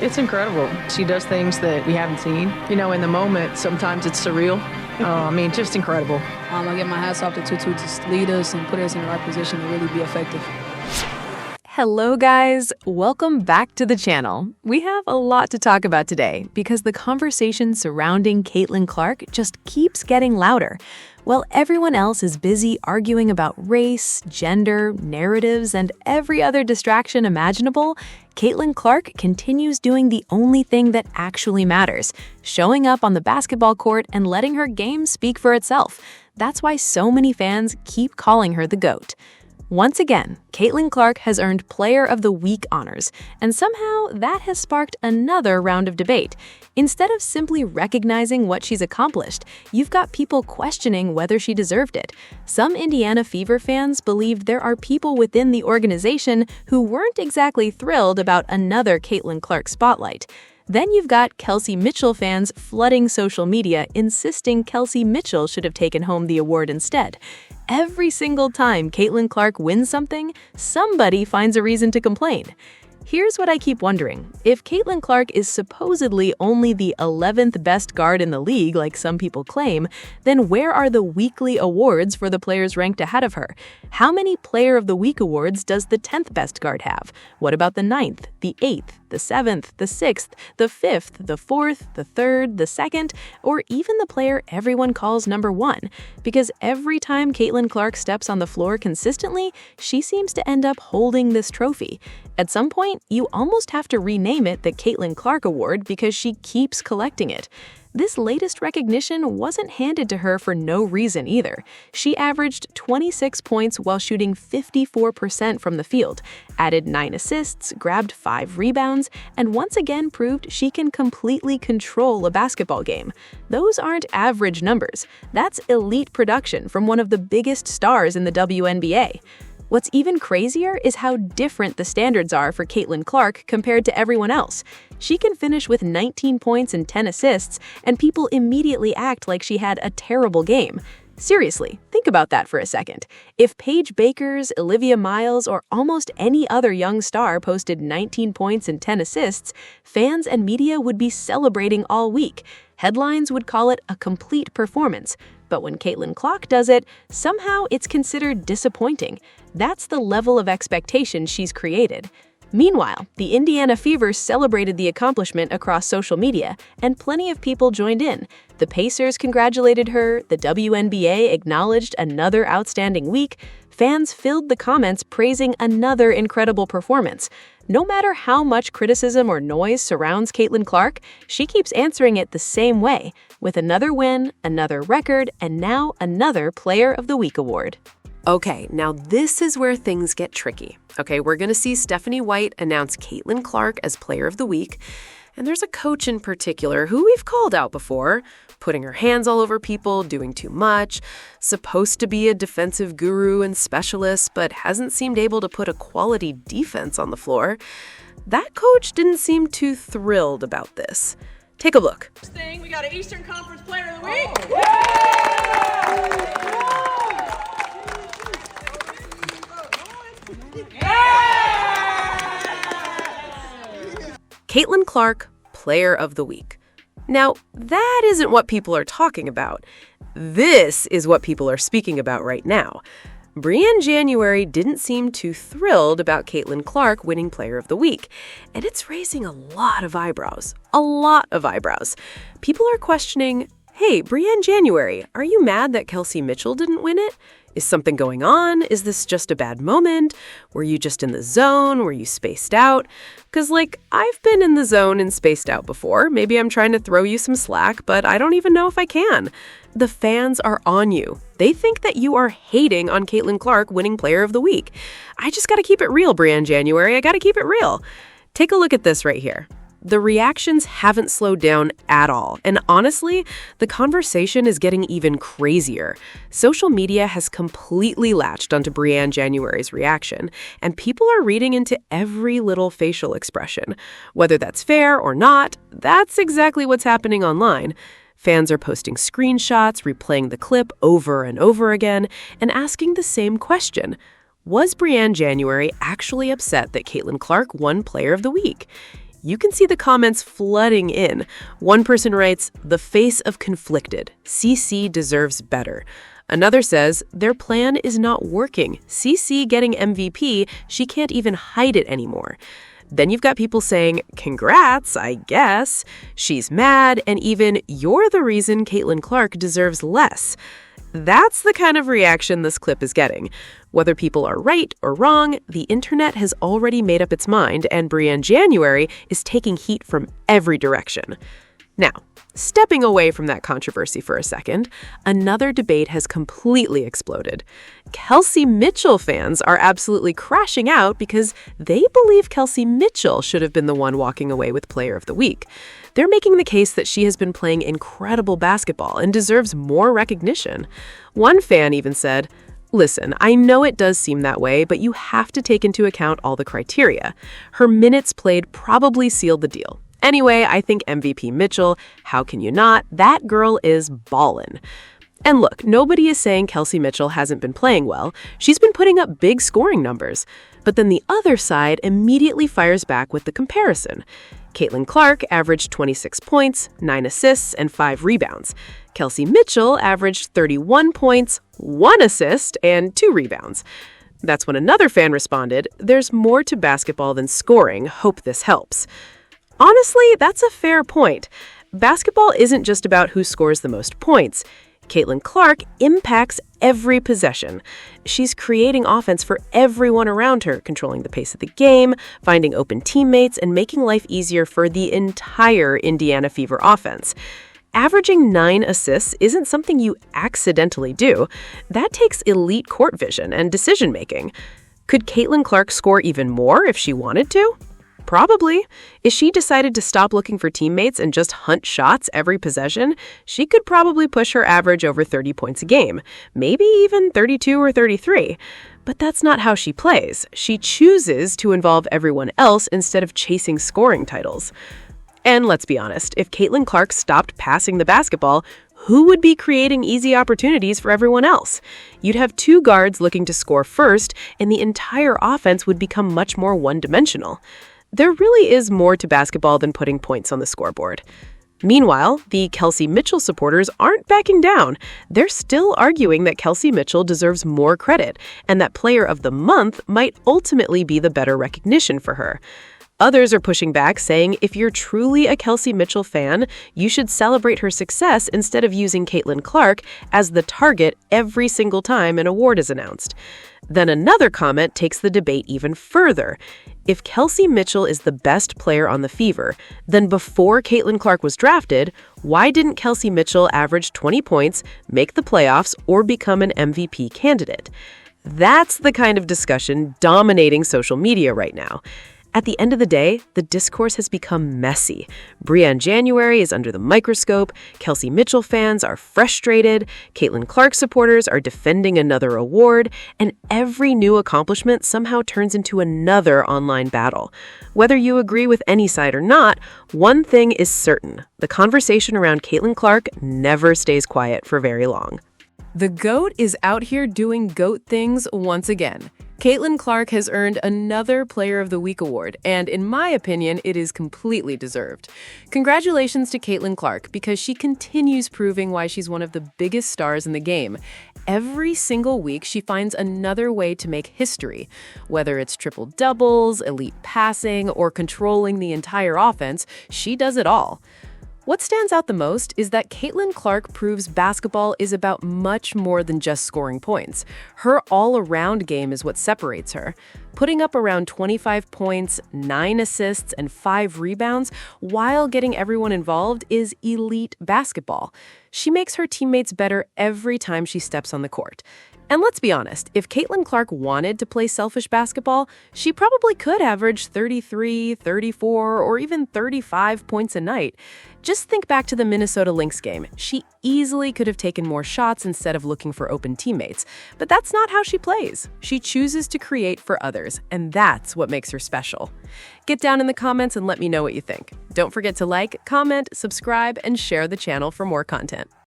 It's incredible. She does things that we haven't seen. You know, in the moment, sometimes it's surreal. Just incredible. I get my hats off to Tutu to lead us and put us in the right position to really be effective. Hello guys, welcome back to the channel. We have a lot to talk about today because the conversation surrounding Caitlyn Clark just keeps getting louder. While everyone else is busy arguing about race, gender, narratives, and every other distraction imaginable, Caitlyn Clark continues doing the only thing that actually matters, showing up on the basketball court and letting her game speak for itself. That's why so many fans keep calling her the GOAT. Once again, Caitlyn Clark has earned Player of the Week honors, and somehow that has sparked another round of debate. Instead of simply recognizing what she's accomplished, you've got people questioning whether she deserved it. Some Indiana Fever fans believed there are people within the organization who weren't exactly thrilled about another Caitlyn Clark spotlight. Then you've got Kelsey Mitchell fans flooding social media, insisting Kelsey Mitchell should have taken home the award instead. Every single time Caitlyn Clark wins something, somebody finds a reason to complain. Here's what I keep wondering. If Caitlyn Clark is supposedly only the 11th best guard in the league, like some people claim, then where are the weekly awards for the players ranked ahead of her? How many Player of the Week awards does the 10th best guard have? What about the 9th, the 8th, the 7th, the 6th, the 5th, the 4th, the 3rd, the 2nd, or even the player everyone calls number 1? Because every time Caitlyn Clark steps on the floor consistently, she seems to end up holding this trophy. At some point, you almost have to rename it the Caitlyn Clark Award because she keeps collecting it. This latest recognition wasn't handed to her for no reason either. She averaged 26 points while shooting 54% from the field, added 9 assists, grabbed 5 rebounds, and once again proved she can completely control a basketball game. Those aren't average numbers. That's elite production from one of the biggest stars in the WNBA. What's even crazier is how different the standards are for Caitlyn Clark compared to everyone else. She can finish with 19 points and 10 assists, and people immediately act like she had a terrible game. Seriously, think about that for a second. If Paige Bueckers, Olivia Miles, or almost any other young star posted 19 points and 10 assists, fans and media would be celebrating all week. Headlines would call it a complete performance. But when Caitlyn Clark does it, somehow it's considered disappointing. That's the level of expectation she's created. Meanwhile, the Indiana Fever celebrated the accomplishment across social media, and plenty of people joined in. The Pacers congratulated her, the WNBA acknowledged another outstanding week, fans filled the comments praising another incredible performance. No matter how much criticism or noise surrounds Caitlyn Clark, she keeps answering it the same way, with another win, another record, and now another Player of the Week award. Okay, now this is where things get tricky. Okay, we're going to see Stephanie White announce Caitlyn Clark as Player of the Week, and there's a coach in particular who we've called out before, putting her hands all over people, doing too much, supposed to be a defensive guru and specialist, but hasn't seemed able to put a quality defense on the floor. That coach didn't seem too thrilled about this. Take a look. We got an Eastern Conference Player of the Week. Caitlyn Clark, Player of the Week. Now, that isn't what people are talking about. This is what people are speaking about right now. Briann January didn't seem too thrilled about Caitlyn Clark winning Player of the Week, and it's raising a lot of eyebrows. A lot of eyebrows. People are questioning, hey, Briann January, are you mad that Kelsey Mitchell didn't win it? Is something going on? Is this just a bad moment? Were you just in the zone? Were you spaced out? Because, I've been in the zone and spaced out before. Maybe I'm trying to throw you some slack, but I don't even know if I can. The fans are on you. They think that you are hating on Caitlyn Clark winning Player of the Week. I just gotta keep it real, Briann January. I gotta keep it real. Take a look at this right here. The reactions haven't slowed down at all, and honestly, the conversation is getting even crazier. Social media has completely latched onto Briann January's reaction, and people are reading into every little facial expression. Whether that's fair or not, that's exactly what's happening online. Fans are posting screenshots, replaying the clip over and over again, and asking the same question. Was Briann January actually upset that Caitlyn Clark won Player of the Week? You can see the comments flooding in. One person writes, "The face of conflicted. CC deserves better." Another says, "Their plan is not working. CC getting MVP, she can't even hide it anymore." Then you've got people saying, "Congrats, I guess." She's mad, and even, "You're the reason Caitlyn Clark deserves less." That's the kind of reaction this clip is getting. Whether people are right or wrong, the internet has already made up its mind, and Briann January is taking heat from every direction. Now, stepping away from that controversy for a second, another debate has completely exploded. Kelsey Mitchell fans are absolutely crashing out because they believe Kelsey Mitchell should have been the one walking away with Player of the Week. They're making the case that she has been playing incredible basketball and deserves more recognition. One fan even said, "Listen, I know it does seem that way, but you have to take into account all the criteria. Her minutes played probably sealed the deal. Anyway, I think MVP Mitchell, how can you not? That girl is ballin'." And look, nobody is saying Kelsey Mitchell hasn't been playing well. She's been putting up big scoring numbers. But then the other side immediately fires back with the comparison. Caitlyn Clark averaged 26 points, 9 assists, and 5 rebounds. Kelsey Mitchell averaged 31 points, 1 assist, and 2 rebounds. That's when another fan responded, "There's more to basketball than scoring. Hope this helps." Honestly, that's a fair point. Basketball isn't just about who scores the most points. Caitlyn Clark impacts every possession. She's creating offense for everyone around her, controlling the pace of the game, finding open teammates, and making life easier for the entire Indiana Fever offense. Averaging 9 assists isn't something you accidentally do. That takes elite court vision and decision-making. Could Caitlyn Clark score even more if she wanted to? Probably. If she decided to stop looking for teammates and just hunt shots every possession, she could probably push her average over 30 points a game, maybe even 32 or 33. But that's not how she plays. She chooses to involve everyone else instead of chasing scoring titles. And let's be honest, if Caitlyn Clark stopped passing the basketball, who would be creating easy opportunities for everyone else? You'd have 2 guards looking to score first, and the entire offense would become much more one-dimensional. There really is more to basketball than putting points on the scoreboard. Meanwhile, the Kelsey Mitchell supporters aren't backing down. They're still arguing that Kelsey Mitchell deserves more credit and that Player of the Month might ultimately be the better recognition for her. Others are pushing back, saying if you're truly a Kelsey Mitchell fan, you should celebrate her success instead of using Caitlyn Clark as the target every single time an award is announced. Then another comment takes the debate even further. If Kelsey Mitchell is the best player on the Fever, then before Caitlyn Clark was drafted, why didn't Kelsey Mitchell average 20 points, make the playoffs, or become an MVP candidate? That's the kind of discussion dominating social media right now. At the end of the day, the discourse has become messy. Briann January is under the microscope, Kelsey Mitchell fans are frustrated, Caitlyn Clark supporters are defending another award, and every new accomplishment somehow turns into another online battle. Whether you agree with any side or not, one thing is certain: the conversation around Caitlyn Clark never stays quiet for very long. The GOAT is out here doing GOAT things once again. Caitlyn Clark has earned another Player of the Week award, and in my opinion, it is completely deserved. Congratulations to Caitlyn Clark, because she continues proving why she's one of the biggest stars in the game. Every single week, she finds another way to make history. Whether it's triple doubles, elite passing, or controlling the entire offense, she does it all. What stands out the most is that Caitlyn Clark proves basketball is about much more than just scoring points. Her all-around game is what separates her. Putting up around 25 points, 9 assists, and 5 rebounds while getting everyone involved is elite basketball. She makes her teammates better every time she steps on the court. And let's be honest, if Caitlyn Clark wanted to play selfish basketball, she probably could average 33, 34, or even 35 points a night. Just think back to the Minnesota Lynx game. She easily could have taken more shots instead of looking for open teammates. But that's not how she plays. She chooses to create for others, and that's what makes her special. Get down in the comments and let me know what you think. Don't forget to like, comment, subscribe, and share the channel for more content.